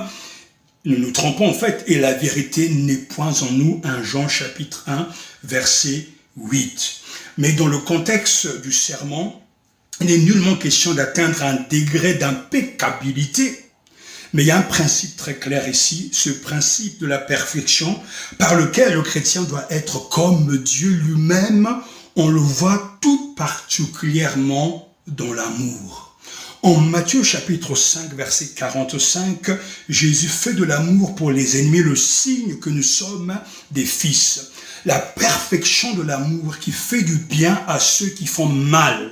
nous nous trompons en fait, et la vérité n'est point en nous. 1 Jean chapitre 1, verset 8. Mais dans le contexte du sermon, il n'est nullement question d'atteindre un degré d'impeccabilité. Mais il y a un principe très clair ici, ce principe de la perfection, par lequel le chrétien doit être comme Dieu lui-même. On le voit tout particulièrement dans l'amour. En Matthieu chapitre 5, verset 45, Jésus fait de l'amour pour les ennemis le signe que nous sommes des fils. La perfection de l'amour qui fait du bien à ceux qui font mal,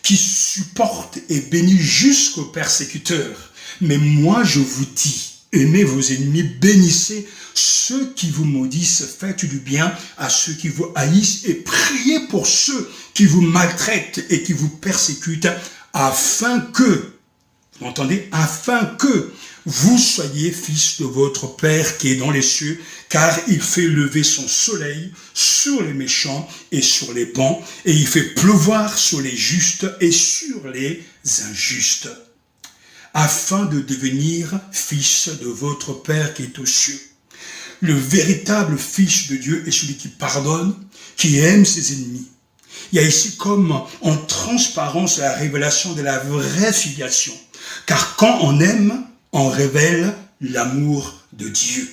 qui supporte et bénit jusqu'aux persécuteurs. Mais moi je vous dis, aimez vos ennemis, bénissez ceux qui vous maudissent, faites du bien à ceux qui vous haïssent et priez pour ceux qui vous maltraitent et qui vous persécutent, afin que, vous entendez, afin que vous soyez fils de votre Père qui est dans les cieux, car il fait lever son soleil sur les méchants et sur les bons, et il fait pleuvoir sur les justes et sur les injustes, afin de devenir fils de votre Père qui est aux cieux. Le véritable fils de Dieu est celui qui pardonne, qui aime ses ennemis. Il y a ici comme en transparence la révélation de la vraie filiation. Car quand on aime, on révèle l'amour de Dieu.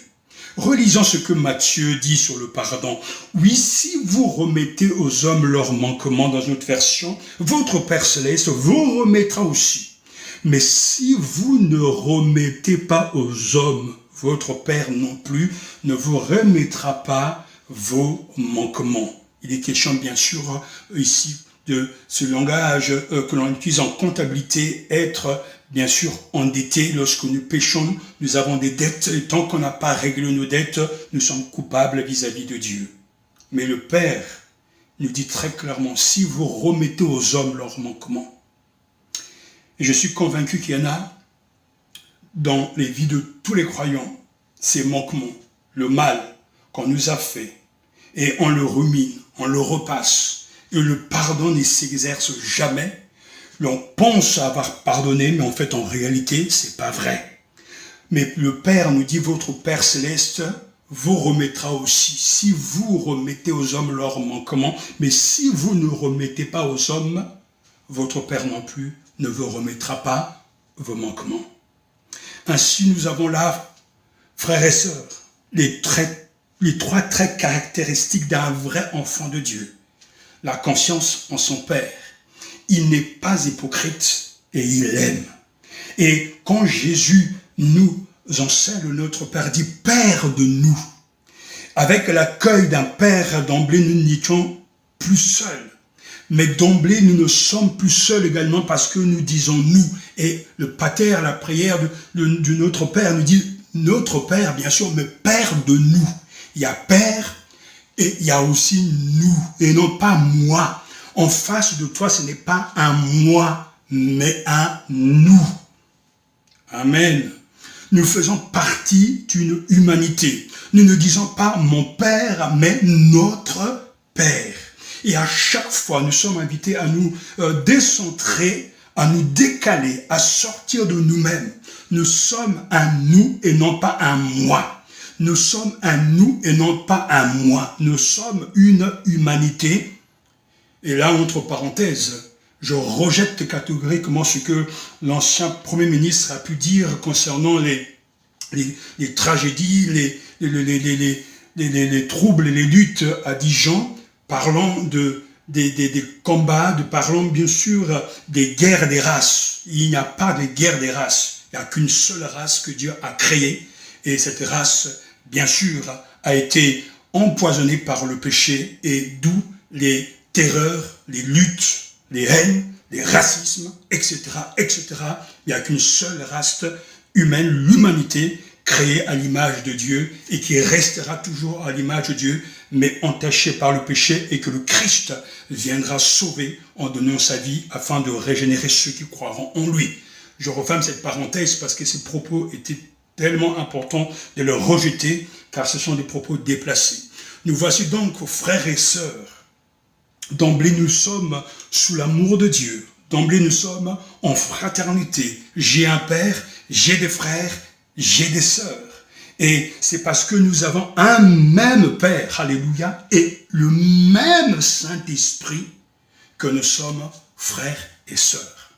Relisons ce que Matthieu dit sur le pardon. Oui, si vous remettez aux hommes leurs manquements, dans notre version, votre Père Céleste vous remettra aussi. Mais si vous ne remettez pas aux hommes, votre Père non plus ne vous remettra pas vos manquements. Il est question bien sûr ici de ce langage que l'on utilise en comptabilité, être bien sûr endetté. Lorsque nous péchons, nous avons des dettes et tant qu'on n'a pas réglé nos dettes, nous sommes coupables vis-à-vis de Dieu. Mais le Père nous dit très clairement, si vous remettez aux hommes leurs manquements, et je suis convaincu qu'il y en a dans les vies de tous les croyants, ces manquements, le mal qu'on nous a fait, et on le rumine, on le repasse, et le pardon ne s'exerce jamais. L'on pense avoir pardonné, mais en fait, en réalité, c'est pas vrai. Mais le Père nous dit, votre Père Céleste vous remettra aussi, si vous remettez aux hommes leurs manquements, mais si vous ne remettez pas aux hommes, votre Père non plus ne vous remettra pas vos manquements. Ainsi, nous avons là, frères et sœurs, les trois traits caractéristiques d'un vrai enfant de Dieu. La confiance en son Père. Il n'est pas hypocrite et il aime. Et quand Jésus nous enseigne, notre Père dit « Père de nous ». Avec l'accueil d'un Père, d'emblée, nous n'étions plus seuls. Mais d'emblée, nous ne sommes plus seuls également parce que nous disons « nous ». Et le pater, la prière de notre Père nous dit « notre Père », bien sûr, mais « Père de nous ». Il y a Père et il y a aussi nous, et non pas moi. En face de toi, ce n'est pas un moi, mais un nous. Amen. Nous faisons partie d'une humanité. Nous ne disons pas mon Père, mais notre Père. Et à chaque fois, nous sommes invités à nous décentrer, à nous décaler, à sortir de nous-mêmes. Nous sommes un nous et non pas un moi. Nous sommes un nous et non pas un moi. Nous sommes une humanité. Et là, entre parenthèses, je rejette catégoriquement ce que l'ancien Premier ministre a pu dire concernant les tragédies, les troubles, les luttes à Dijon, parlant des combats, parlant bien sûr des guerres des races. Il n'y a pas de guerre des races. Il n'y a qu'une seule race que Dieu a créée. Et cette race, bien sûr, a été empoisonnée par le péché, et d'où les terreurs, les luttes, les haines, les racismes, etc., etc. Il n'y a qu'une seule race humaine, l'humanité, créée à l'image de Dieu et qui restera toujours à l'image de Dieu, mais entachée par le péché, et que le Christ viendra sauver en donnant sa vie afin de régénérer ceux qui croiront en lui. Je referme cette parenthèse parce que ces propos étaient tellement importants de les rejeter, car ce sont des propos déplacés. Nous voici donc, frères et sœurs. D'emblée, nous sommes sous l'amour de Dieu. D'emblée, nous sommes en fraternité. J'ai un père, j'ai des frères, j'ai des sœurs. Et c'est parce que nous avons un même Père, alléluia, et le même Saint-Esprit que nous sommes frères et sœurs.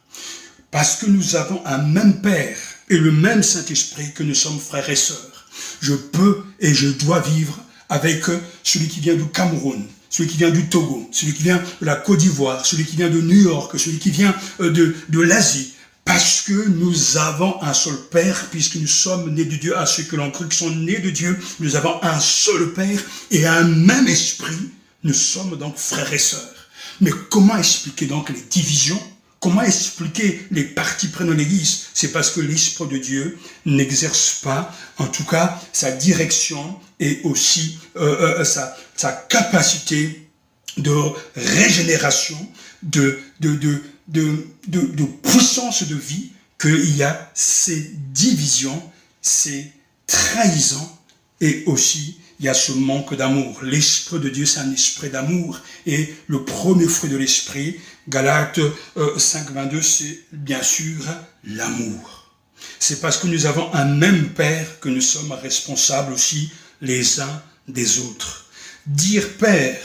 Parce que nous avons un même Père et le même Saint-Esprit que nous sommes frères et sœurs. Je peux et je dois vivre avec celui qui vient du Cameroun, celui qui vient du Togo, celui qui vient de la Côte d'Ivoire, celui qui vient de New York, celui qui vient de l'Asie, parce que nous avons un seul Père, puisque nous sommes nés de Dieu, à ceux que l'on crut qui sont nés de Dieu, nous avons un seul Père et un même Esprit, nous sommes donc frères et sœurs. Mais comment expliquer donc les divisions? Comment expliquer les partis pris dans l'Église? C'est parce que l'Esprit de Dieu n'exerce pas, en tout cas, sa direction et aussi sa capacité de régénération, de puissance de vie, qu'il y a ces divisions, ces trahisons, et aussi il y a ce manque d'amour. L'Esprit de Dieu, c'est un esprit d'amour, et le premier fruit de l'Esprit, Galates 5,22, c'est bien sûr l'amour. C'est parce que nous avons un même Père que nous sommes responsables aussi les uns des autres. Dire Père,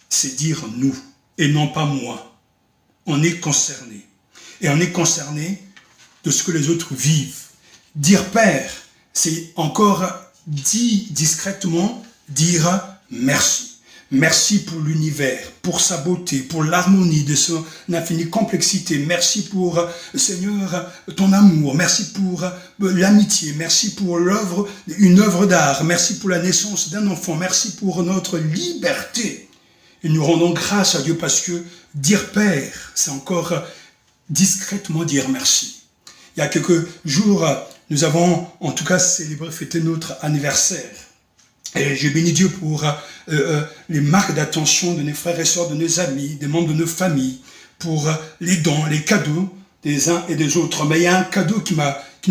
c'est dire nous, et non pas moi. On est concerné. Et on est concerné de ce que les autres vivent. Dire Père, c'est encore dit discrètement, dire merci. Merci pour l'univers, pour sa beauté, pour l'harmonie de son infinie complexité. Merci pour, Seigneur, ton amour. Merci pour l'amitié. Merci pour une œuvre d'art. Merci pour la naissance d'un enfant. Merci pour notre liberté. Et nous rendons grâce à Dieu parce que dire Père, c'est encore discrètement dire merci. Il y a quelques jours, nous avons en tout cas célébré, fêté notre anniversaire. Et je bénis Dieu pour les marques d'attention de nos frères et sœurs, de nos amis, des membres de nos familles, pour les dons, les cadeaux des uns et des autres. Mais il y a un cadeau qui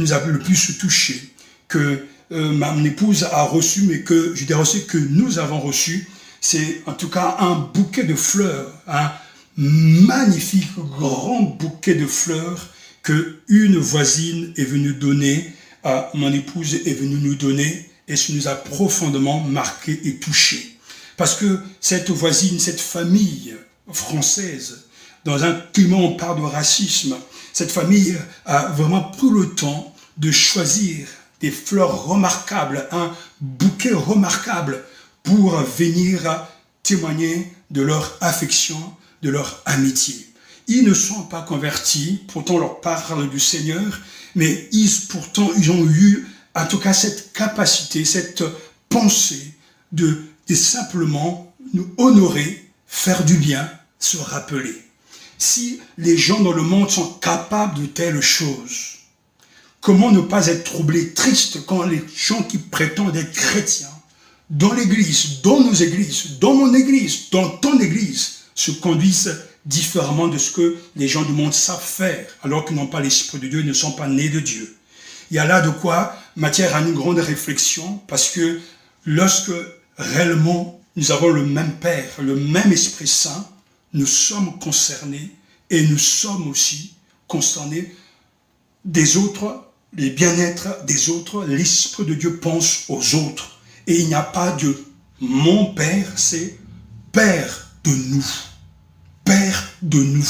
nous a le plus touché, que mon épouse a reçu, mais que je dirais aussi que nous avons reçu. C'est en tout cas un bouquet de fleurs, un magnifique grand bouquet de fleurs que une voisine est venue donner, mon épouse est venue nous donner, et ça nous a profondément marqué et touché. Parce que cette voisine, cette famille française, dans un climat où on parle de racisme, cette famille a vraiment pris le temps de choisir des fleurs remarquables, un bouquet remarquable pour venir témoigner de leur affection, de leur amitié. Ils ne sont pas convertis, pourtant on leur parle du Seigneur, mais pourtant ils ont eu en tout cas cette capacité, cette pensée de simplement nous honorer, faire du bien, se rappeler. Si les gens dans le monde sont capables de telles choses, comment ne pas être troublé, triste quand les gens qui prétendent être chrétiens, dans l'église, dans nos églises, dans mon église, dans ton église, se conduisent différemment de ce que les gens du monde savent faire, alors qu'ils n'ont pas l'Esprit de Dieu, ils ne sont pas nés de Dieu. Il y a là de quoi matière à une grande réflexion, parce que lorsque réellement nous avons le même Père, le même Esprit Saint, nous sommes concernés et nous sommes aussi concernés des autres, les bien-être des autres. L'Esprit de Dieu pense aux autres. Et il n'y a pas de mon Père, c'est Père de nous. Père de nous.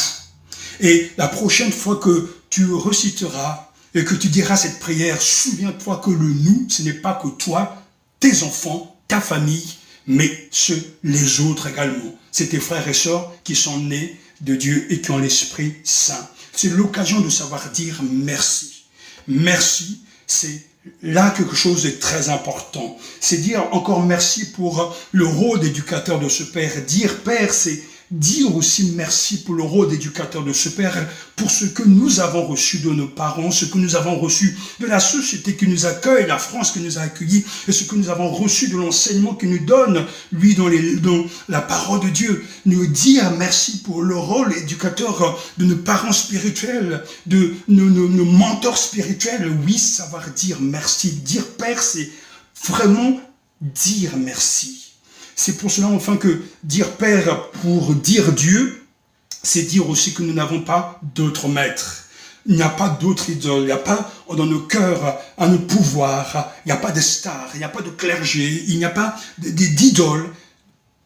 Et la prochaine fois que tu reciteras et que tu diras cette prière, souviens-toi que le nous, ce n'est pas que toi, tes enfants, ta famille, mais les autres également. C'est tes frères et sœurs qui sont nés de Dieu et qui ont l'Esprit Saint. C'est l'occasion de savoir dire merci. Merci, c'est là quelque chose de très important. C'est dire encore merci pour le rôle d'éducateur de ce Père. Dire Père, c'est dire aussi merci pour le rôle d'éducateur de ce Père, pour ce que nous avons reçu de nos parents, ce que nous avons reçu de la société qui nous accueille, la France qui nous a accueillis, et ce que nous avons reçu de l'enseignement qu'il nous donne, lui, dans la parole de Dieu. Nous dire merci pour le rôle éducateur de nos parents spirituels, de nos mentors spirituels. Oui, savoir dire merci. Dire Père, c'est vraiment dire merci. C'est pour cela enfin que dire Père pour dire Dieu, c'est dire aussi que nous n'avons pas d'autre maître. Il n'y a pas d'autre idole, il n'y a pas dans nos cœurs un pouvoir, il n'y a pas de stars, il n'y a pas de clergé, il n'y a pas d'idole.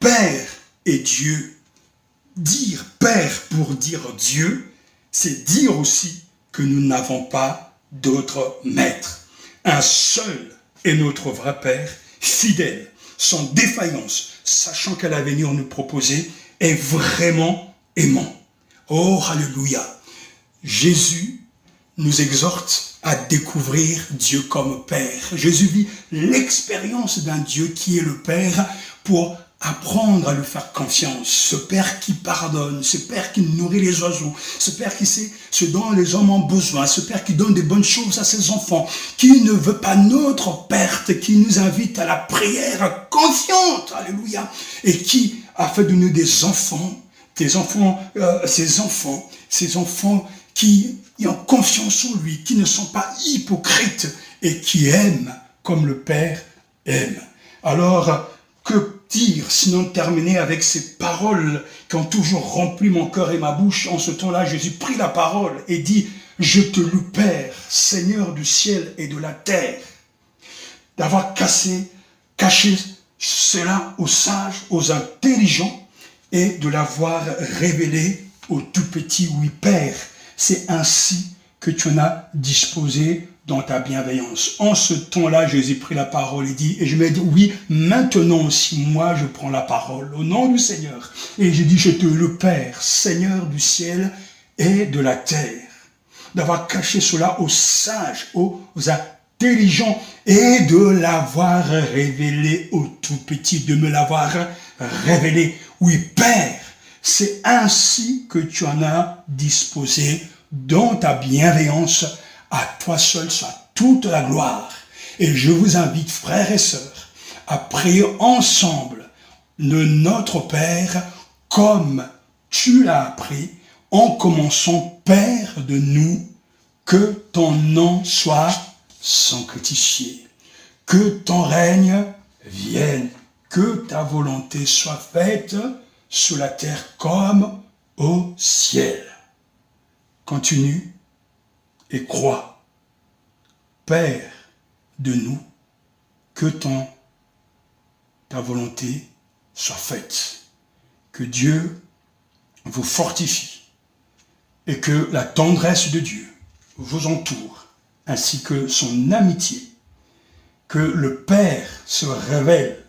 Père et Dieu. Dire Père pour dire Dieu, c'est dire aussi que nous n'avons pas d'autre maître. Un seul est notre vrai Père, fidèle, sans défaillance, sachant qu'à l'avenir nous proposer, est vraiment aimant. Oh, alléluia! Jésus nous exhorte à découvrir Dieu comme Père. Jésus vit l'expérience d'un Dieu qui est le Père pour apprendre à lui faire confiance. Ce Père qui pardonne, ce Père qui nourrit les oiseaux, ce Père qui sait ce dont les hommes ont besoin, ce Père qui donne des bonnes choses à ses enfants, qui ne veut pas notre perte, qui nous invite à la prière confiante, alléluia, et qui a fait de nous des enfants, ces enfants qui ont confiance en lui, qui ne sont pas hypocrites et qui aiment comme le Père aime. Alors, que dire, sinon terminer avec ces paroles qui ont toujours rempli mon cœur et ma bouche. En ce temps-là, Jésus prit la parole et dit, « Je te loue, Père, Seigneur du ciel et de la terre, d'avoir caché cela aux sages, aux intelligents, et de l'avoir révélé aux tout petits. Oui, Père, c'est ainsi que tu en as disposé dans ta bienveillance. » En ce temps-là, Jésus prit la parole et dit, et je me dis, oui, maintenant aussi, moi, je prends la parole au nom du Seigneur. Et je dis, je te le Père, Seigneur du ciel et de la terre, d'avoir caché cela aux sages, aux intelligents, et de l'avoir révélé aux tout petits, de me l'avoir révélé. Oui, Père, c'est ainsi que tu en as disposé dans ta bienveillance. À toi seul soit toute la gloire. Et je vous invite, frères et sœurs, à prier ensemble de notre Père comme tu l'as appris, en commençant, Père de nous, que ton nom soit sanctifié, que ton règne vienne, que ta volonté soit faite sur la terre comme au ciel. Continue et crois, Père de nous, que ta volonté soit faite, que Dieu vous fortifie et que la tendresse de Dieu vous entoure, ainsi que son amitié, que le Père se révèle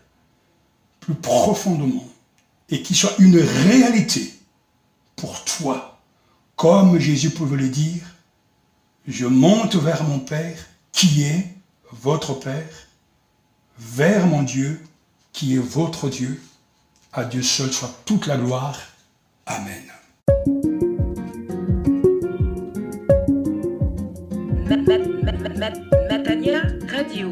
plus profondément et qu'il soit une réalité pour toi, comme Jésus pouvait le dire, je monte vers mon Père, qui est votre Père, vers mon Dieu, qui est votre Dieu. À Dieu seul soit toute la gloire. Amen. Matania Radio.